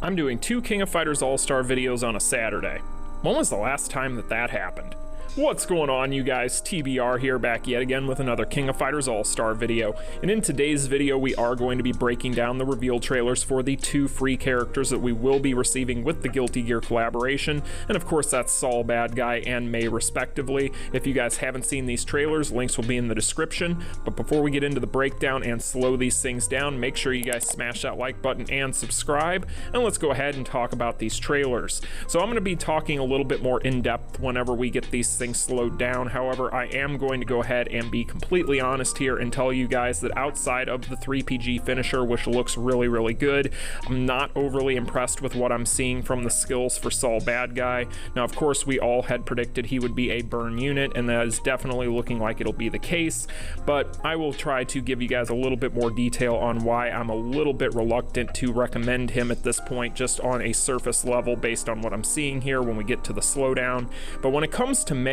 I'm doing 2 King of Fighters All-Star videos on a Saturday. When was the last time that happened? What's going on, you guys? TBR here, back yet again with another King of Fighters All-Star video. And in today's video, we are going to be breaking down the reveal trailers for the 2 free characters that we will be receiving with the Guilty Gear collaboration. And of course, that's Saul, Badguy, and Mei, respectively. If you guys haven't seen these trailers, links will be in the description. But before we get into the breakdown and slow these things down, make sure you guys smash that like button and subscribe. And let's go ahead and talk about these trailers. So I'm going to be talking a little bit more in depth whenever we get these things slowed down. However, I am going to go ahead and be completely honest here and tell you guys that outside of the 3PG finisher, which looks really good, I'm not overly impressed with what I'm seeing from the skills for Saul Badguy. Now, of course, we all had predicted he would be a burn unit, and that is definitely looking like it'll be the case, but I will try to give you guys a little bit more detail on why I'm a little bit reluctant to recommend him at this point, just on a surface level based on what I'm seeing here when we get to the slowdown. But when it comes to Mei,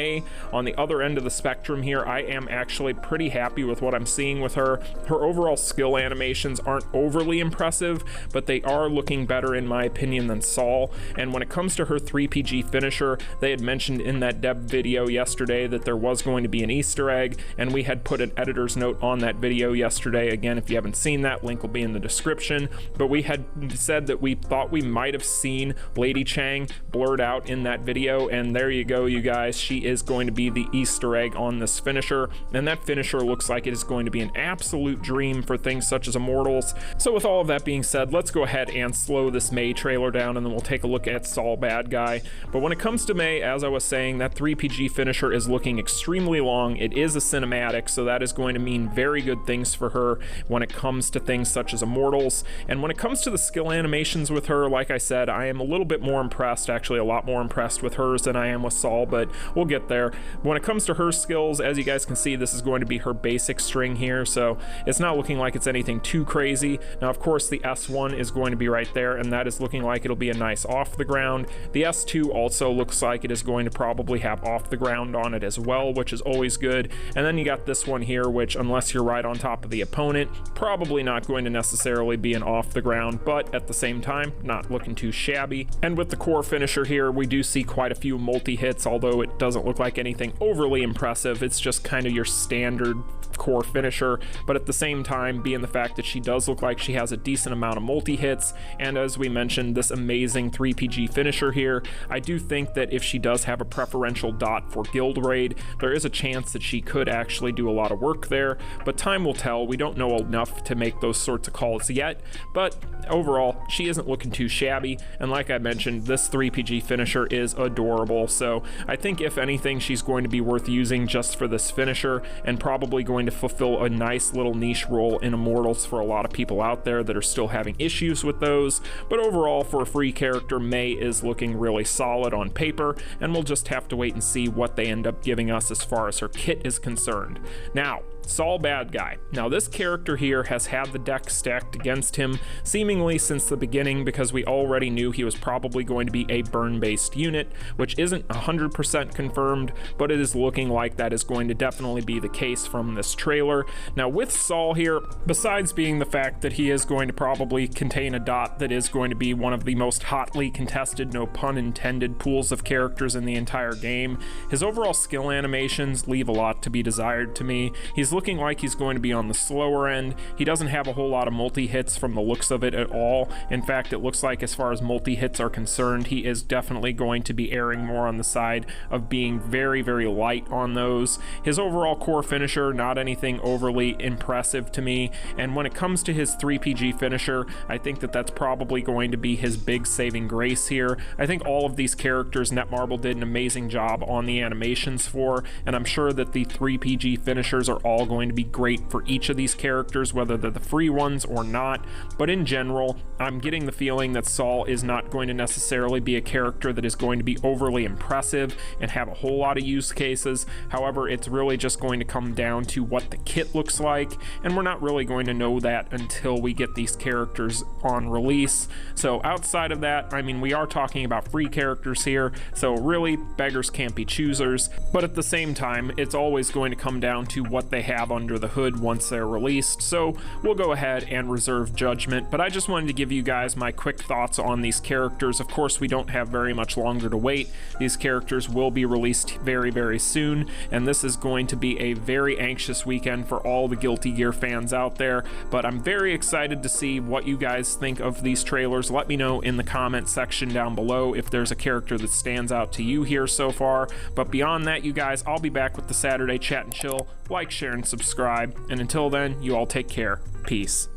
on the other end of the spectrum here, I am actually pretty happy with what I'm seeing with her. Her overall skill animations aren't overly impressive, but they are looking better in my opinion than Saul. And when it comes to her 3PG finisher, they had mentioned in that dev video yesterday that there was going to be an Easter egg, and we had put an editor's note on that video yesterday. Again, if you haven't seen that, link will be in the description. But we had said that we thought we might have seen Lady Chang blurred out in that video, and there you go, you guys. She is going to be the Easter egg on this finisher, and that finisher looks like it is going to be an absolute dream for things such as Immortals. So with all of that being said, let's go ahead and slow this Mei trailer down, and then we'll take a look at Saul Badguy. But when it comes to Mei, as I was saying, that 3PG finisher is looking extremely long. It is a cinematic, so that is going to mean very good things for her when it comes to things such as Immortals. And when it comes to the skill animations with her, like I said, I am a little bit more impressed, actually a lot more impressed with hers than I am with Saul, but we'll get there. When it comes to her skills, as you guys can see, this is going to be her basic string here, so it's not looking like it's anything too crazy. Now, of course, the S1 is going to be right there, and that is looking like it'll be a nice off the ground. The S2 also looks like it is going to probably have off the ground on it as well, which is always good. And then you got this one here, which, unless you're right on top of the opponent, probably not going to necessarily be an off the ground, but at the same time, not looking too shabby. And with the core finisher here, we do see quite a few multi-hits, although it doesn't look like anything overly impressive. It's just kind of your standard core finisher, but at the same time, being the fact that she does look like she has a decent amount of multi-hits, and as we mentioned, this amazing 3PG finisher here, I do think that if she does have a preferential dot for Guild Raid, there is a chance that she could actually do a lot of work there, but time will tell. We don't know enough to make those sorts of calls yet, but overall, she isn't looking too shabby, and like I mentioned, this 3PG finisher is adorable, so I think if anything, she's going to be worth using just for this finisher, and probably going to fulfill a nice little niche role in Immortals for a lot of people out there that are still having issues with those. But overall, for a free character, Mei is looking really solid on paper, and we'll just have to wait and see what they end up giving us as far as her kit is concerned. Now, Saul Badguy. Now, this character here has had the deck stacked against him seemingly since the beginning, because we already knew he was probably going to be a burn-based unit, which isn't 100% confirmed, but it is looking like that is going to definitely be the case from this trailer. Now, with Saul here, besides being the fact that he is going to probably contain a dot that is going to be one of the most hotly contested, no pun intended, pools of characters in the entire game, his overall skill animations leave a lot to be desired to me. He's looking like he's going to be on the slower end. He doesn't have a whole lot of multi-hits from the looks of it at all. In fact, it looks like as far as multi-hits are concerned, he is definitely going to be erring more on the side of being very light on those. His overall core finisher, not anything overly impressive to me, and when it comes to his 3PG finisher, I think that that's probably going to be his big saving grace here. I think all of these characters Netmarble did an amazing job on the animations for, and I'm sure that the 3PG finishers are all going to be great for each of these characters, whether they're the free ones or not. But in general, I'm getting the feeling that Saul is not going to necessarily be a character that is going to be overly impressive and have a whole lot of use cases. However, it's really just going to come down to what the kit looks like, and we're not really going to know that until we get these characters on release. So outside of that, I mean, we are talking about free characters here, so really beggars can't be choosers, but at the same time, it's always going to come down to what they have have under the hood once they're released, so we'll go ahead and reserve judgment. But I just wanted to give you guys my quick thoughts on these characters. Of course, we don't have very much longer to wait. These characters will be released very, very soon, and this is going to be a very anxious weekend for all the Guilty Gear fans out there. But I'm very excited to see what you guys think of these trailers. Let me know in the comment section down below if there's a character that stands out to you here so far. But beyond that, you guys, I'll be back with the Saturday Chat and Chill. Like, share, and subscribe. And until then, you all take care. Peace.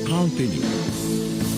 Continue.